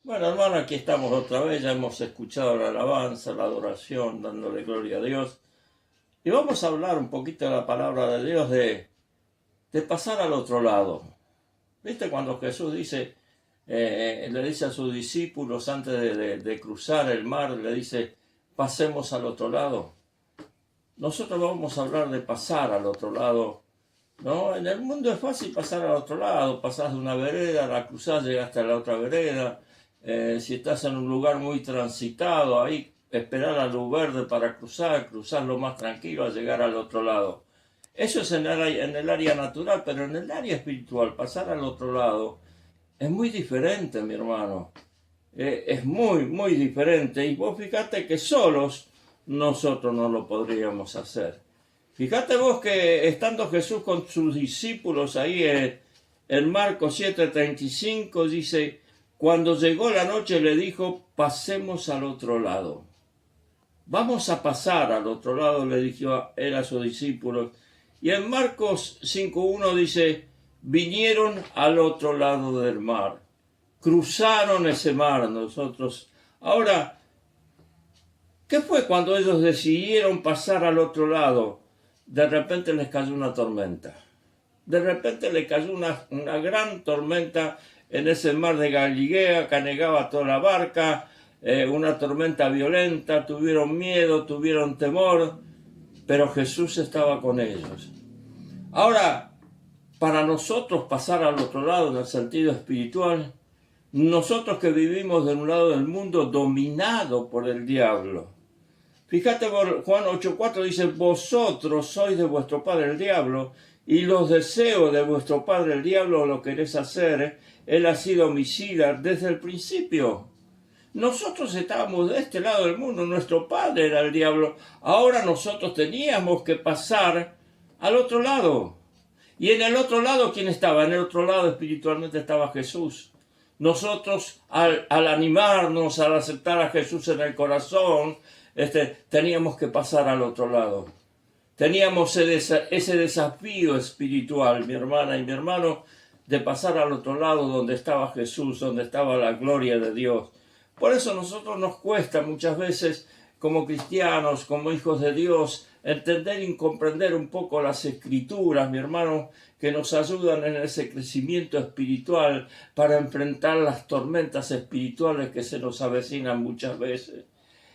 Bueno, hermano, aquí estamos otra vez, ya hemos escuchado la alabanza, la adoración, dándole gloria a Dios. Y vamos a hablar un poquito de la palabra de Dios, de pasar al otro lado. ¿Viste cuando Jesús le dice a sus discípulos antes de cruzar el mar, le dice, pasemos al otro lado? Nosotros vamos a hablar de pasar al otro lado, ¿no? En el mundo es fácil pasar al otro lado, pasás de una vereda, la cruzás, llegaste a la otra vereda. Si estás en un lugar muy transitado, ahí esperar a luz verde para cruzar lo más tranquilo a llegar al otro lado. Eso es en el área natural, pero en el área espiritual, pasar al otro lado es muy diferente, mi hermano. Es muy, muy diferente. Y vos fíjate que solos nosotros no lo podríamos hacer. Fíjate vos que estando Jesús con sus discípulos ahí en Marcos 7:35 dice, cuando llegó la noche le dijo, pasemos al otro lado. Vamos a pasar al otro lado, le dijo él a sus discípulos. Y en Marcos 5:1 dice, vinieron al otro lado del mar. Cruzaron ese mar nosotros. Ahora, ¿qué fue cuando ellos decidieron pasar al otro lado? De repente les cayó una tormenta. De repente le cayó una gran tormenta en ese mar de Galilea que anegaba toda la barca, una tormenta violenta, tuvieron miedo, tuvieron temor, pero Jesús estaba con ellos. Ahora, para nosotros pasar al otro lado en el sentido espiritual, nosotros que vivimos de un lado del mundo dominado por el diablo. Fíjate, Juan 8:4 dice, vosotros sois de vuestro padre el diablo, y los deseos de vuestro padre el diablo lo queréis hacer. Él ha sido homicida desde el principio. Nosotros estábamos de este lado del mundo, nuestro padre era el diablo. Ahora nosotros teníamos que pasar al otro lado. Y en el otro lado, ¿quién estaba? En el otro lado espiritualmente estaba Jesús. Nosotros, al animarnos, al aceptar a Jesús en el corazón, teníamos que pasar al otro lado. Teníamos ese desafío espiritual, mi hermana y mi hermano, de pasar al otro lado donde estaba Jesús, donde estaba la gloria de Dios. Por eso a nosotros nos cuesta muchas veces, como cristianos, como hijos de Dios, entender y comprender un poco las escrituras, mi hermano, que nos ayudan en ese crecimiento espiritual para enfrentar las tormentas espirituales que se nos avecinan muchas veces.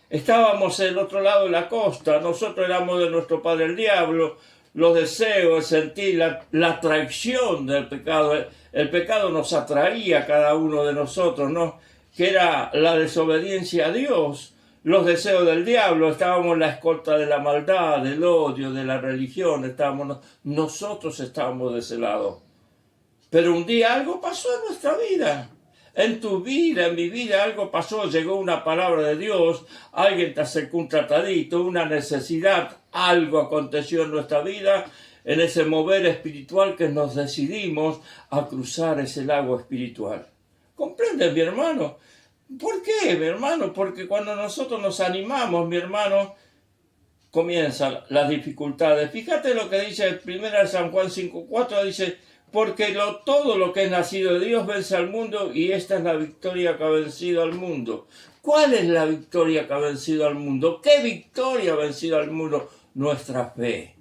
Estábamos en el otro lado de la costa, nosotros éramos de nuestro padre el diablo, los deseos, el sentir, la atracción del pecado. El pecado nos atraía a cada uno de nosotros, ¿no? Que era la desobediencia a Dios, los deseos del diablo, estábamos en la escolta de la maldad, del odio, de la religión, nosotros estábamos de ese lado. Pero un día algo pasó en nuestra vida. En tu vida, en mi vida, algo pasó, llegó una palabra de Dios, alguien te acercó un tratadito, una necesidad, algo aconteció en nuestra vida, en ese mover espiritual que nos decidimos a cruzar ese lago espiritual. ¿Comprendes, mi hermano? ¿Por qué, mi hermano? Porque cuando nosotros nos animamos, mi hermano, comienzan las dificultades. Fíjate lo que dice 1 San Juan 5:4, dice, porque todo lo que es nacido de Dios vence al mundo, y esta es la victoria que ha vencido al mundo. ¿Cuál es la victoria que ha vencido al mundo? ¿Qué victoria ha vencido al mundo? Nuestra fe.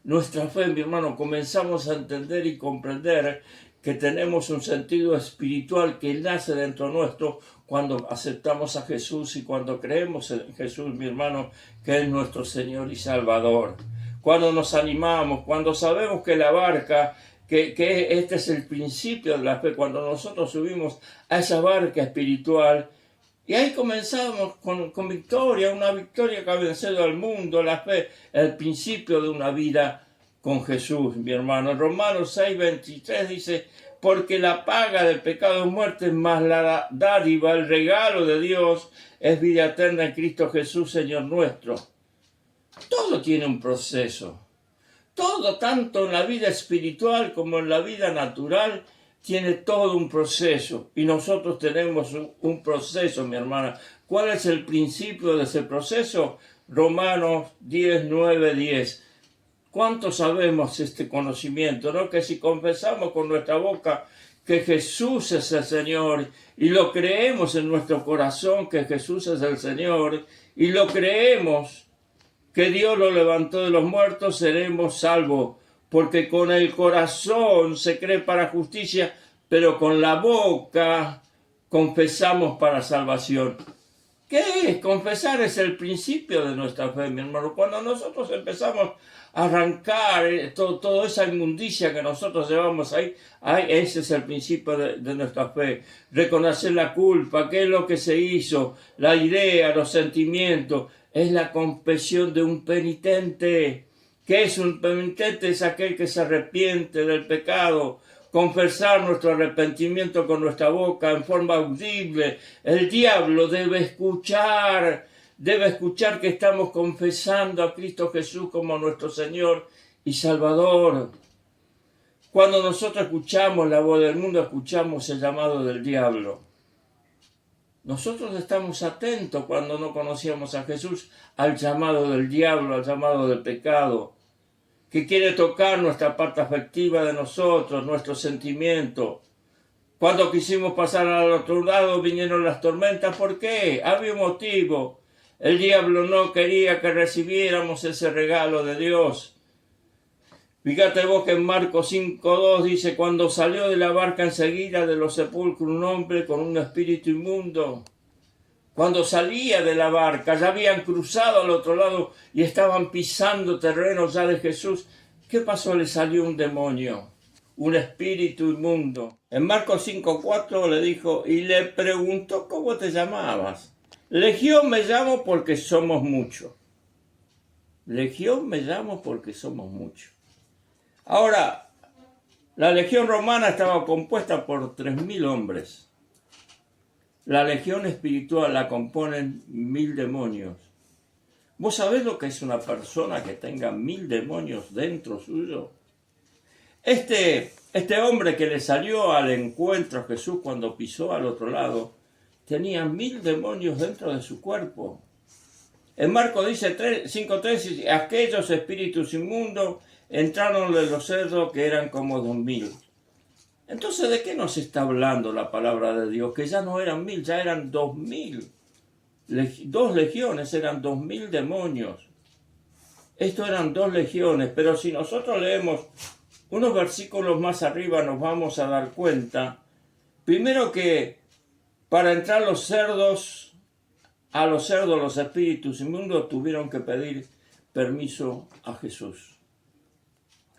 Nuestra fe, mi hermano, comenzamos a entender y comprender que tenemos un sentido espiritual que nace dentro nuestro cuando aceptamos a Jesús y cuando creemos en Jesús, mi hermano, que es nuestro Señor y Salvador. Cuando nos animamos, cuando sabemos que la barca, que este es el principio de la fe, cuando nosotros subimos a esa barca espiritual, y ahí comenzamos con victoria, una victoria que ha vencido al mundo, la fe, el principio de una vida con Jesús, mi hermano. Romanos 6:23 dice, porque la paga del pecado es muerte, mas la dádiva, el regalo de Dios, es vida eterna en Cristo Jesús, Señor nuestro. Todo tiene un proceso. Todo, tanto en la vida espiritual como en la vida natural, tiene todo un proceso. Y nosotros tenemos un proceso, mi hermana. ¿Cuál es el principio de ese proceso? Romanos 10:9-10. ¿Cuánto sabemos este conocimiento, no? Que si confesamos con nuestra boca que Jesús es el Señor y lo creemos en nuestro corazón que Jesús es el Señor y lo creemos que Dios lo levantó de los muertos, seremos salvos, porque con el corazón se cree para justicia, pero con la boca confesamos para salvación. ¿Qué es? Confesar es el principio de nuestra fe, mi hermano. Cuando nosotros empezamos a arrancar toda esa inmundicia que nosotros llevamos ahí, ese es el principio de nuestra fe. Reconocer la culpa, qué es lo que se hizo, la idea, los sentimientos. Es la confesión de un penitente. ¿Qué es un penitente? Es aquel que se arrepiente del pecado. Confesar nuestro arrepentimiento con nuestra boca en forma audible. El diablo debe escuchar que estamos confesando a Cristo Jesús como nuestro Señor y Salvador. Cuando nosotros escuchamos la voz del mundo, escuchamos el llamado del diablo. Nosotros estamos atentos cuando no conocíamos a Jesús al llamado del diablo, al llamado del pecado, que quiere tocar nuestra parte afectiva de nosotros, nuestros sentimientos. Cuando quisimos pasar al otro lado vinieron las tormentas. ¿Por qué? Había un motivo. El diablo no quería que recibiéramos ese regalo de Dios. Fíjate vos que en Marcos 5:2 dice, cuando salió de la barca enseguida de los sepulcros un hombre con un espíritu inmundo. Cuando salía de la barca, ya habían cruzado al otro lado y estaban pisando terreno ya de Jesús. ¿Qué pasó? Le salió un demonio, un espíritu inmundo. En Marcos 5:4 le dijo y le preguntó, ¿cómo te llamabas? Legión me llamo porque somos muchos. Legión me llamo porque somos muchos. Ahora, la legión romana estaba compuesta por 3.000 hombres. La legión espiritual la componen 1.000 demonios. ¿Vos sabés lo que es una persona que tenga 1.000 demonios dentro suyo? Este hombre que le salió al encuentro a Jesús cuando pisó al otro lado, tenía 1.000 demonios dentro de su cuerpo. En Marcos dice 5:3, aquellos espíritus inmundos entraron de los cerdos que eran como 2.000. Entonces, ¿de qué nos está hablando la palabra de Dios? Que ya no eran 1.000, ya eran 2.000. 2 legiones, eran 2.000 demonios. Esto eran 2 legiones, pero si nosotros leemos unos versículos más arriba nos vamos a dar cuenta, primero que para entrar a los cerdos, los espíritus inmundos tuvieron que pedir permiso a Jesús.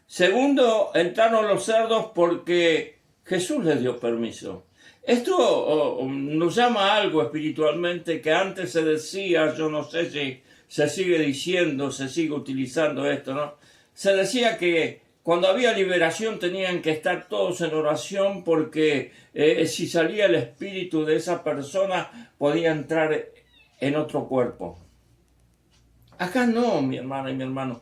Segundo, entraron los cerdos porque Jesús les dio permiso. Esto nos llama a algo espiritualmente que antes se decía, yo no sé si se sigue diciendo, se sigue utilizando esto, ¿no? Se decía que cuando había liberación tenían que estar todos en oración porque si salía el espíritu de esa persona podía entrar en otro cuerpo. Acá no, mi hermana y mi hermano.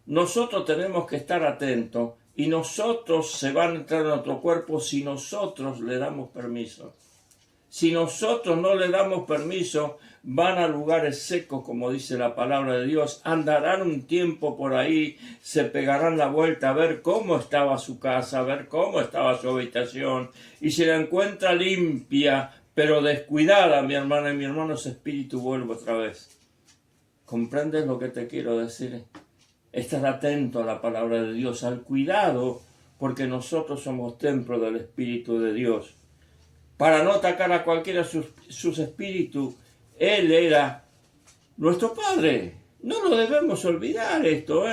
Nosotros tenemos que estar atentos y nosotros se van a entrar en otro cuerpo si nosotros le damos permiso. Si nosotros no le damos permiso, van a lugares secos, como dice la palabra de Dios, andarán un tiempo por ahí, se pegarán la vuelta a ver cómo estaba su casa, a ver cómo estaba su habitación, y si la encuentra limpia, pero descuidada, mi hermana y mi hermano, ese espíritu vuelve otra vez. ¿Comprendes lo que te quiero decir? Estar atento a la palabra de Dios, al cuidado, porque nosotros somos templo del Espíritu de Dios. Para no atacar a cualquiera sus espíritus, Él era nuestro Padre. No nos debemos olvidar esto,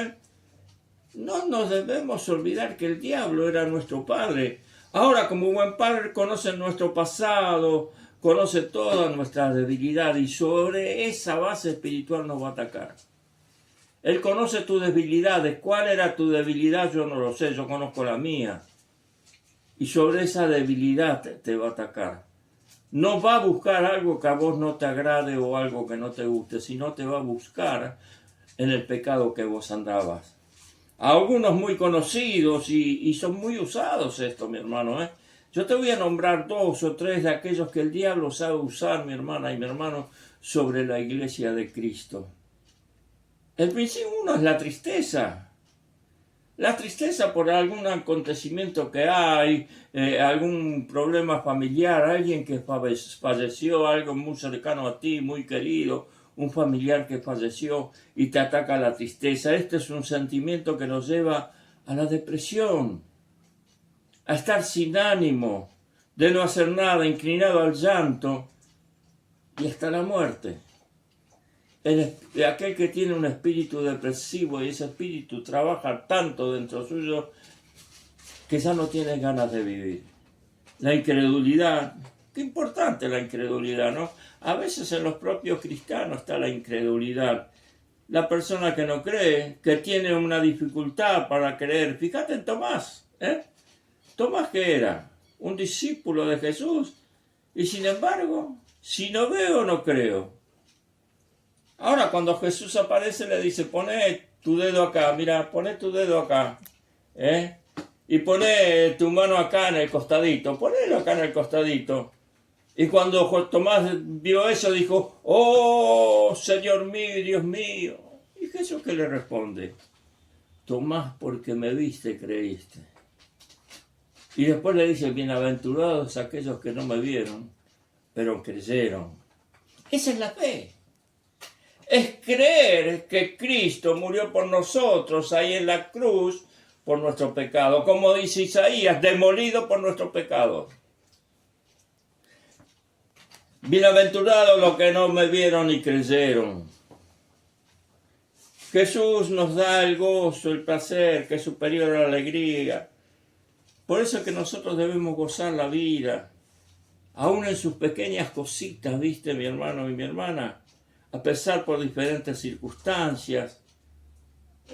No nos debemos olvidar que el diablo era nuestro Padre. Ahora, como buen Padre, conoce nuestro pasado, conoce toda nuestra debilidad y sobre esa base espiritual nos va a atacar. Él conoce tus debilidades. ¿Cuál era tu debilidad? Yo no lo sé, yo conozco la mía. Y sobre esa debilidad te va a atacar. No va a buscar algo que a vos no te agrade o algo que no te guste, sino te va a buscar en el pecado que vos andabas. A algunos muy conocidos y son muy usados esto, mi hermano. Yo te voy a nombrar 2 o 3 de aquellos que el diablo sabe usar, mi hermana y mi hermano, sobre la iglesia de Cristo. El principio 1 es la tristeza. La tristeza por algún acontecimiento que hay, algún problema familiar, alguien que falleció, algo muy cercano a ti, muy querido, un familiar que falleció y te ataca la tristeza. Este es un sentimiento que nos lleva a la depresión, a estar sin ánimo, de no hacer nada, inclinado al llanto y hasta la muerte. Aquel que tiene un espíritu depresivo y ese espíritu trabaja tanto dentro suyo que ya no tiene ganas de vivir. La incredulidad, qué importante la incredulidad, ¿no? A veces en los propios cristianos está la incredulidad. La persona que no cree, que tiene una dificultad para creer. Fíjate en Tomás, ¿eh? Tomás, ¿qué era? Un discípulo de Jesús. Y sin embargo, si no veo, no creo. Ahora, cuando Jesús aparece, le dice, poné tu dedo acá, mira, poné tu dedo acá, y poné tu mano acá en el costadito, ponelo acá en el costadito. Y cuando Tomás vio eso, dijo, oh, Señor mío, Dios mío. ¿Y Jesús qué le responde? Tomás, porque me viste, creíste. Y después le dice, bienaventurados aquellos que no me vieron, pero creyeron. Esa es la fe. Es creer que Cristo murió por nosotros ahí en la cruz por nuestro pecado. Como dice Isaías, demolido por nuestros pecados. Bienaventurados los que no me vieron y creyeron. Jesús nos da el gozo, el placer, que es superior a la alegría. Por eso es que nosotros debemos gozar la vida, aún en sus pequeñas cositas, ¿viste, mi hermano y mi hermana? A pesar por diferentes circunstancias.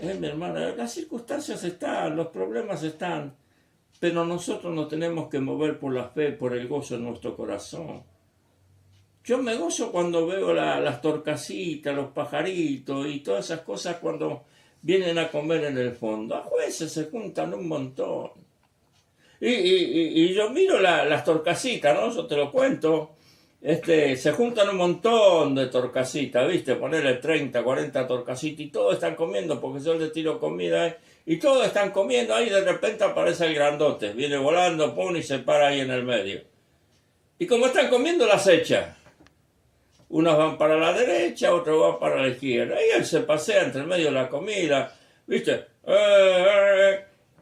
Mi hermana, las circunstancias están, los problemas están, pero nosotros nos tenemos que mover por la fe, por el gozo en nuestro corazón. Yo me gozo cuando veo las torcasitas, los pajaritos y todas esas cosas cuando vienen a comer en el fondo. A veces se juntan un montón. Y yo miro las torcasitas, ¿no? Yo te lo cuento. Se juntan un montón de torcasitas, ¿viste? Ponerle 30, 40 torcasitas y todos están comiendo porque yo les tiro comida y todos están comiendo ahí y de repente aparece el grandote, viene volando, pum, y se para ahí en el medio. Y como están comiendo, las echa. Unos van para la derecha, otros van para la izquierda. Y él se pasea entre medio de la comida, ¿viste?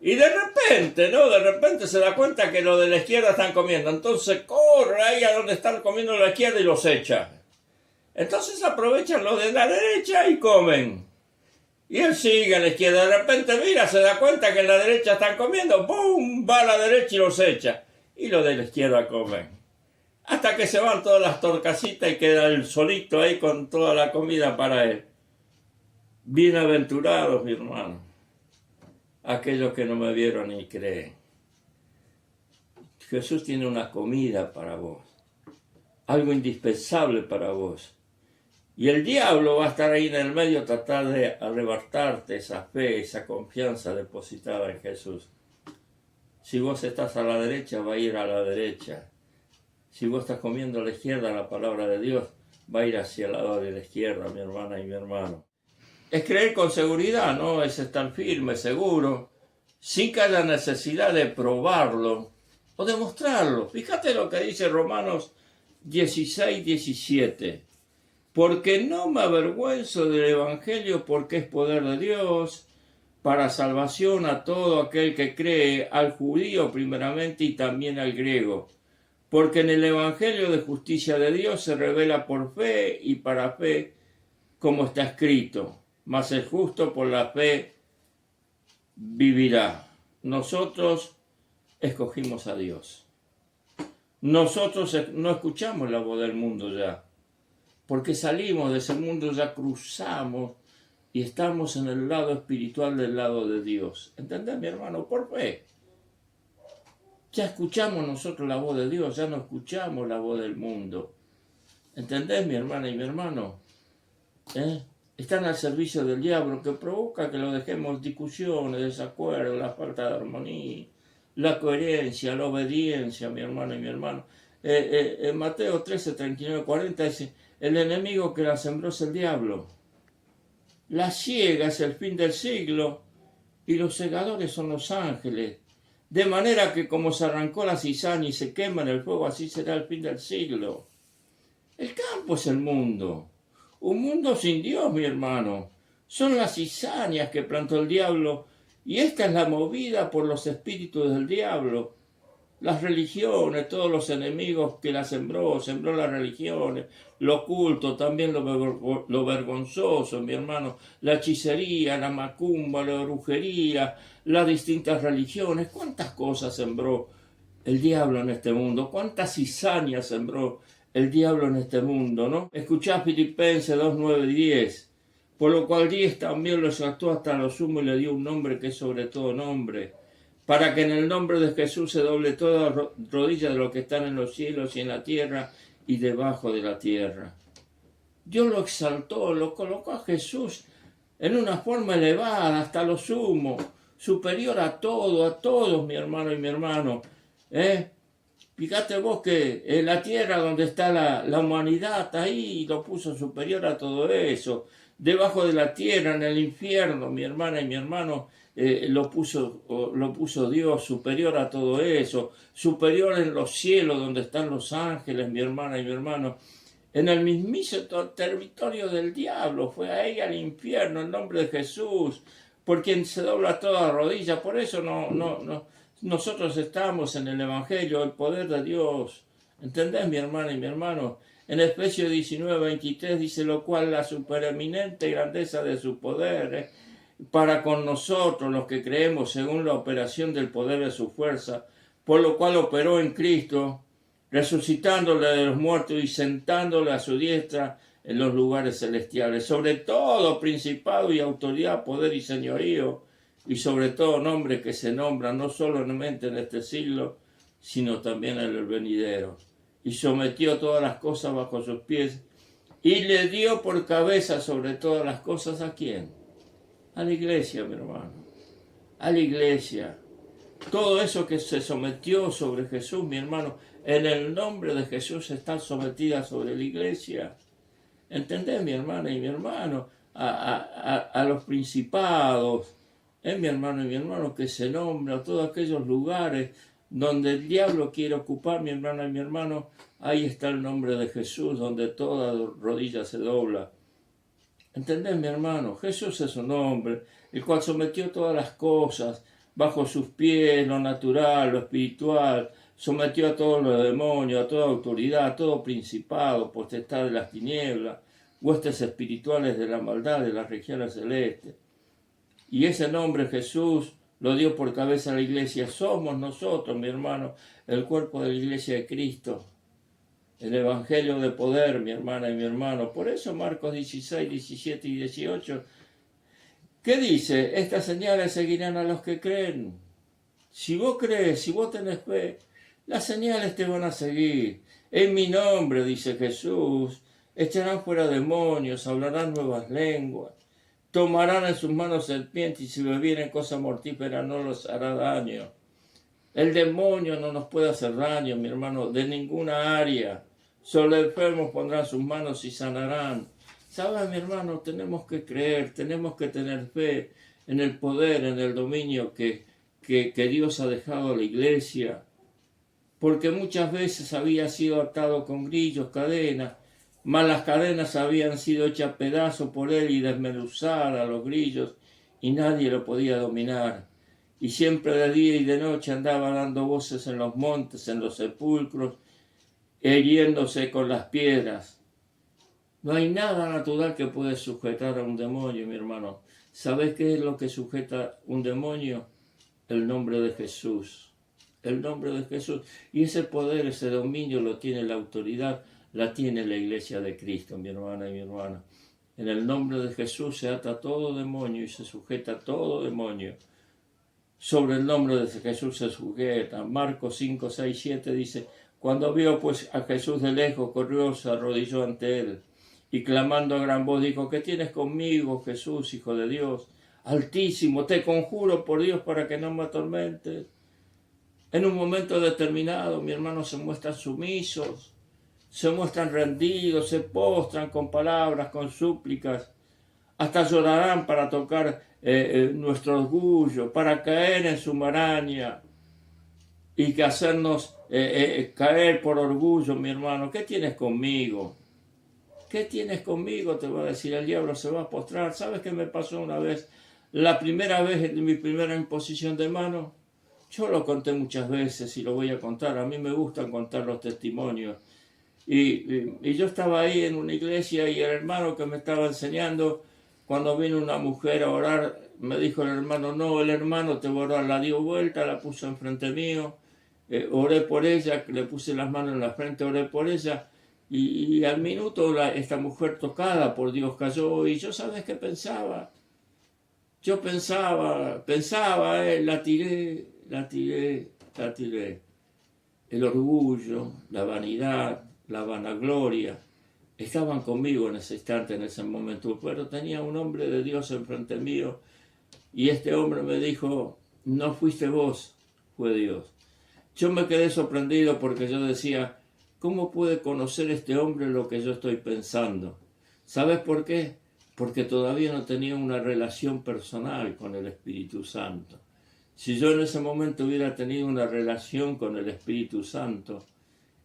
Y de repente, ¿no? De repente se da cuenta que los de la izquierda están comiendo. Entonces corre ahí a donde están comiendo la izquierda y los echa. Entonces aprovechan los de la derecha y comen. Y él sigue a la izquierda. De repente mira, se da cuenta que en la derecha están comiendo. ¡Pum! Va a la derecha y los echa. Y los de la izquierda comen. Hasta que se van todas las torcasitas y queda él solito ahí con toda la comida para él. Bienaventurados, mi hermano, aquellos que no me vieron y creen. Jesús tiene una comida para vos, algo indispensable para vos. Y el diablo va a estar ahí en el medio, tratar de arrebatarte esa fe, esa confianza depositada en Jesús. Si vos estás a la derecha, va a ir a la derecha. Si vos estás comiendo a la izquierda, la palabra de Dios va a ir hacia el lado de la izquierda, mi hermana y mi hermano. Es creer con seguridad, ¿no? Es estar firme, seguro, sin que haya necesidad de probarlo o demostrarlo. Fíjate lo que dice Romanos 16, 17. Porque no me avergüenzo del Evangelio, porque es poder de Dios para salvación a todo aquel que cree, al judío primeramente y también al griego. Porque en el Evangelio de justicia de Dios se revela por fe y para fe, como está escrito. Mas el justo por la fe vivirá. Nosotros escogimos a Dios. Nosotros no escuchamos la voz del mundo ya. Porque salimos de ese mundo, ya cruzamos y estamos en el lado espiritual del lado de Dios. ¿Entendés, mi hermano? Por fe. Ya escuchamos nosotros la voz de Dios, ya no escuchamos la voz del mundo. ¿Entendés, mi hermana y mi hermano? Están al servicio del diablo, que provoca que lo dejemos discusiones, desacuerdos, la falta de armonía, la coherencia, la obediencia, mi hermana y mi hermano. En Mateo 13, 39, 40 dice, el enemigo que la sembró es el diablo. La ciega es el fin del siglo y los segadores son los ángeles. De manera que como se arrancó la cizaña y se quema en el fuego, así será el fin del siglo. El campo es el mundo. Un mundo sin Dios, mi hermano. Son las cizañas que plantó el diablo, y esta es la movida por los espíritus del diablo. Las religiones, todos los enemigos que las sembró las religiones, lo oculto, también lo vergonzoso, mi hermano, la hechicería, la macumba, la brujería, las distintas religiones. ¿Cuántas cosas sembró el diablo en este mundo? ¿Cuántas cizañas sembró el diablo en este mundo, no? Escuchá Filipenses 2, 9 y 10. Por lo cual 10 también lo exaltó hasta lo sumo y le dio un nombre que es sobre todo nombre, para que en el nombre de Jesús se doble toda rodilla de los que están en los cielos y en la tierra y debajo de la tierra. Dios lo exaltó, lo colocó a Jesús en una forma elevada hasta lo sumo, superior a todo, a todos, mi hermano y mi hermano. Fíjate vos que en la tierra donde está la humanidad, ahí lo puso superior a todo eso. Debajo de la tierra, en el infierno, mi hermana y mi hermano, lo puso Dios superior a todo eso. Superior en los cielos donde están los ángeles, mi hermana y mi hermano. En el mismísimo territorio del diablo, fue ahí al infierno, en nombre de Jesús, por quien se dobla toda rodilla. Por eso nosotros estamos en el Evangelio, el poder de Dios. ¿Entendés, mi hermana y mi hermano? En Efesios 19, 23 dice, lo cual la supereminente grandeza de su poder, para con nosotros los que creemos según la operación del poder de su fuerza, por lo cual operó en Cristo, resucitándole de los muertos y sentándole a su diestra en los lugares celestiales, sobre todo principado y autoridad, poder y señorío, y sobre todo nombre que se nombra no solamente en este siglo, sino también en el venidero. Y sometió todas las cosas bajo sus pies, y le dio por cabeza sobre todas las cosas, ¿a quién? A la iglesia, mi hermano, a la iglesia. Todo eso que se sometió sobre Jesús, mi hermano, en el nombre de Jesús está sometida sobre la iglesia. ¿Entendés, mi hermana y mi hermano? A los principados, mi hermano y mi hermano, que se nombra a todos aquellos lugares donde el diablo quiere ocupar, mi hermana y mi hermano, ahí está el nombre de Jesús, donde toda rodilla se dobla. ¿Entendés, mi hermano? Jesús es un hombre, el cual sometió todas las cosas bajo sus pies, lo natural, lo espiritual, sometió a todos los demonios, a toda autoridad, a todo principado, potestad de las tinieblas, huestes espirituales de la maldad de las regiones celestes. Y ese nombre Jesús lo dio por cabeza a la iglesia. Somos nosotros, mi hermano, el cuerpo de la iglesia de Cristo. El evangelio de poder, mi hermana y mi hermano. Por eso Marcos 16, 17 y 18. ¿Qué dice? Estas señales seguirán a los que creen. Si vos crees, si vos tenés fe, las señales te van a seguir. En mi nombre, dice Jesús, echarán fuera demonios, hablarán nuevas lenguas, tomarán en sus manos serpientes y si bebieren cosa mortífera no los hará daño. El demonio no nos puede hacer daño, mi hermano, de ninguna área. Solo enfermos pondrán sus manos y sanarán. ¿Sabes, mi hermano? Tenemos que creer, tenemos que tener fe en el poder, en el dominio que Dios ha dejado a la iglesia. Porque muchas veces había sido atado con grillos, cadenas, mas las cadenas habían sido hechas pedazos por él y desmenuzadas a los grillos, y nadie lo podía dominar. Y siempre de día y de noche andaba dando voces en los montes, en los sepulcros, hiriéndose con las piedras. No hay nada natural que pueda sujetar a un demonio, mi hermano. ¿Sabes qué es lo que sujeta un demonio? El nombre de Jesús. El nombre de Jesús. Y ese poder, ese dominio lo tiene la autoridad, la tiene la iglesia de Cristo, mi hermana y mi hermano. En el nombre de Jesús se ata todo demonio y se sujeta todo demonio. Sobre el nombre de Jesús se sujeta. Marcos 5, 6, 7 dice, cuando vio pues a Jesús de lejos, corrió, se arrodilló ante él. Y clamando a gran voz dijo, ¿qué tienes conmigo, Jesús, Hijo de Dios? Altísimo, te conjuro por Dios para que no me atormentes. En un momento determinado, mi hermano, se muestran sumisos, se muestran rendidos, se postran con palabras, con súplicas, hasta llorarán para tocar nuestro orgullo, para caer en su maraña y que hacernos caer por orgullo, mi hermano. ¿Qué tienes conmigo? ¿Qué tienes conmigo? Te va a decir el diablo, se va a postrar. ¿Sabes qué me pasó una vez? La primera vez en mi primera imposición de mano, yo lo conté muchas veces y lo voy a contar. A mí me gustan contar los testimonios. Y yo estaba ahí en una iglesia y el hermano que me estaba enseñando, cuando vino una mujer a orar, me dijo el hermano, no, el hermano te va a orar. La dio vuelta, la puso enfrente mío, oré por ella, le puse las manos en la frente, oré por ella. Y al minuto esta mujer tocada por Dios cayó. Y yo, ¿sabes qué pensaba? Yo pensaba, la tiré, la tiré, la tiré. El orgullo, la vanidad, la vanagloria, estaban conmigo en ese instante, en ese momento. Pero tenía un hombre de Dios enfrente mío y este hombre me dijo, no fuiste vos, fue Dios. Yo me quedé sorprendido porque yo decía, ¿cómo puede conocer este hombre lo que yo estoy pensando? ¿Sabes por qué? Porque todavía no tenía una relación personal con el Espíritu Santo. Si yo en ese momento hubiera tenido una relación con el Espíritu Santo,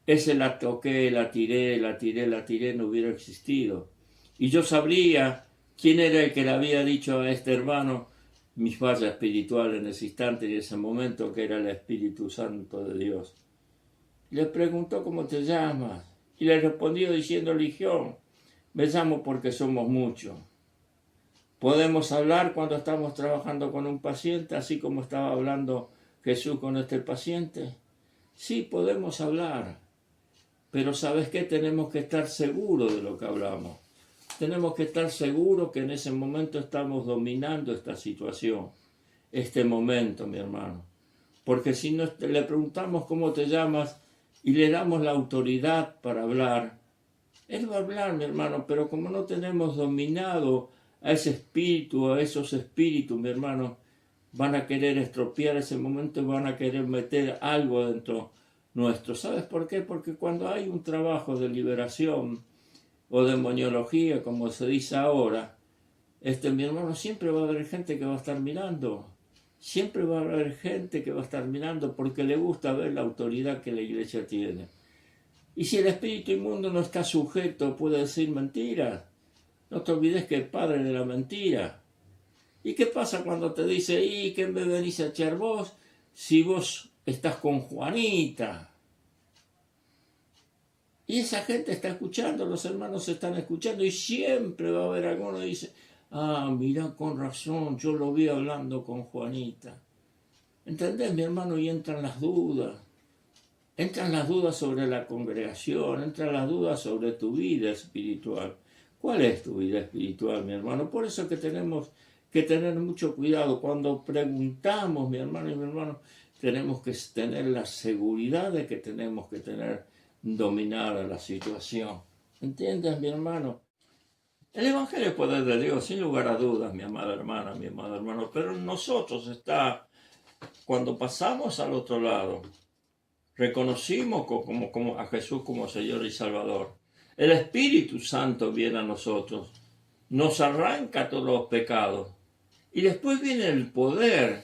ese la toqué, la tiré, la tiré, la tiré, no hubiera existido. Y yo sabría quién era el que le había dicho a este hermano mi falla espiritual en ese instante y en ese momento, que era el Espíritu Santo de Dios. Le preguntó cómo te llamas y le respondió diciendo Legión, me llamo porque somos muchos. Podemos hablar cuando estamos trabajando con un paciente, así como estaba hablando Jesús con este paciente. Sí, podemos hablar, pero ¿sabes qué? Tenemos que estar seguros de lo que hablamos. Tenemos que estar seguros que en ese momento estamos dominando esta situación, este momento, mi hermano. Porque si no le preguntamos cómo te llamas y le damos la autoridad para hablar, él va a hablar, mi hermano, pero como no tenemos dominado a ese espíritu, a esos espíritus, mi hermano, van a querer estropear ese momento y van a querer meter algo dentro nuestro. ¿Sabes por qué? Porque cuando hay un trabajo de liberación o demoniología, como se dice ahora, mi hermano, siempre va a haber gente que va a estar mirando. Siempre va a haber gente que va a estar mirando porque le gusta ver la autoridad que la iglesia tiene. Y si el espíritu inmundo no está sujeto, puede decir mentiras. No te olvides que el padre de la mentira. ¿Y qué pasa cuando te dice, ¿y qué me venís a echar vos si vos estás con Juanita? Y esa gente está escuchando, los hermanos están escuchando y siempre va a haber alguno que dice, ah, mirá, con razón, yo lo vi hablando con Juanita. ¿Entendés, mi hermano? Y entran las dudas. Entran las dudas sobre la congregación, entran las dudas sobre tu vida espiritual. ¿Cuál es tu vida espiritual, mi hermano? Por eso que tenemos que tener mucho cuidado. Cuando preguntamos, mi hermano y mi hermano, tenemos que tener la seguridad de que tenemos que tener dominada la situación. ¿Entiendes, mi hermano? El Evangelio es poder de Dios, sin lugar a dudas, mi amada hermana, mi amado hermano. Pero en nosotros está, cuando pasamos al otro lado, reconocimos como a Jesús como Señor y Salvador. El Espíritu Santo viene a nosotros, nos arranca todos los pecados. Y después viene el poder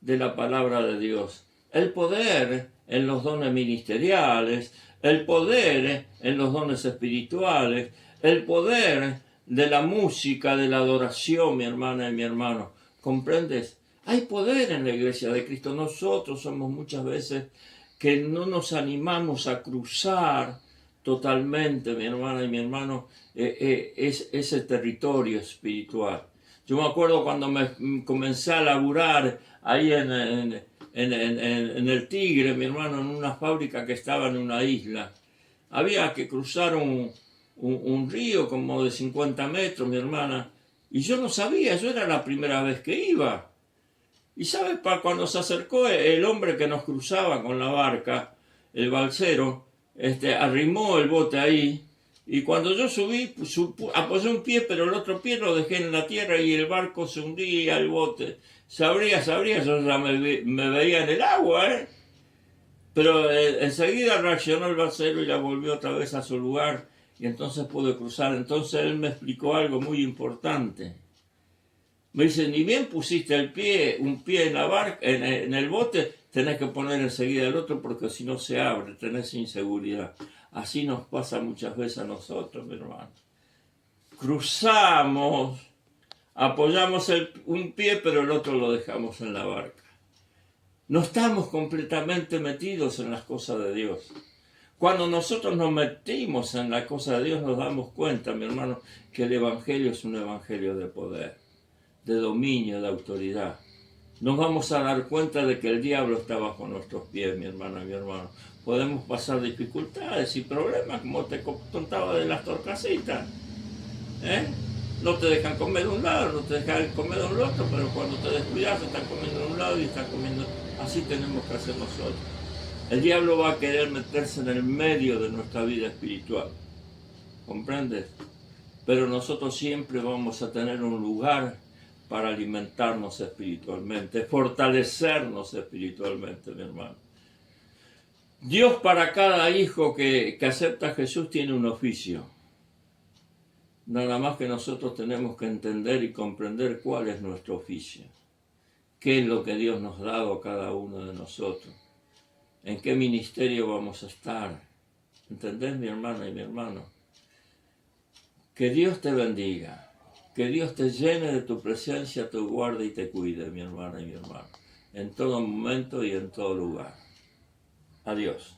de la palabra de Dios, el poder en los dones ministeriales, el poder en los dones espirituales, el poder de la música, de la adoración, mi hermana y mi hermano. ¿Comprendes? Hay poder en la iglesia de Cristo. Nosotros somos muchas veces que no nos animamos a cruzar totalmente, mi hermana y mi hermano, ese territorio espiritual. Yo me acuerdo cuando me comencé a laburar ahí en el Tigre, mi hermano, en una fábrica que estaba en una isla. Había que cruzar un río como de 50 metros, mi hermana, y yo no sabía, yo era la primera vez que iba. Y ¿sabes? Cuando se acercó el hombre que nos cruzaba con la barca, el balsero, arrimó el bote ahí, y cuando yo subí, apoyé un pie, pero el otro pie lo dejé en la tierra y el barco se hundía, el bote se abría, yo ya me veía en el agua, ¿eh? Pero enseguida reaccionó el balsero y la volvió otra vez a su lugar, y entonces pude cruzar. Entonces él me explicó algo muy importante. Me dice, ni bien pusiste un pie en la barca, en el bote, tenés que poner enseguida el otro porque si no se abre, tenés inseguridad. Así nos pasa muchas veces a nosotros, mi hermano. Cruzamos, apoyamos un pie, pero el otro lo dejamos en la barca. No estamos completamente metidos en las cosas de Dios. Cuando nosotros nos metimos en la cosa de Dios, nos damos cuenta, mi hermano, que el Evangelio es un Evangelio de poder, de dominio, de autoridad. Nos vamos a dar cuenta de que el diablo está bajo nuestros pies, mi hermana y mi hermano. Podemos pasar dificultades y problemas, como te contaba de las torcasitas. No te dejan comer de un lado, no te dejan comer de un otro, pero cuando te descuidas, te están comiendo de un lado y están comiendo. Así tenemos que hacer nosotros. El diablo va a querer meterse en el medio de nuestra vida espiritual. ¿Comprendes? Pero nosotros siempre vamos a tener un lugar para alimentarnos espiritualmente, fortalecernos espiritualmente, mi hermano. Dios para cada hijo que acepta a Jesús tiene un oficio. Nada más que nosotros tenemos que entender y comprender cuál es nuestro oficio. Qué es lo que Dios nos ha dado a cada uno de nosotros. En qué ministerio vamos a estar. ¿Entendés, mi hermana y mi hermano? Que Dios te bendiga. Que Dios te llene de tu presencia, te guarde y te cuide, mi hermana y mi hermano. En todo momento y en todo lugar. Adiós.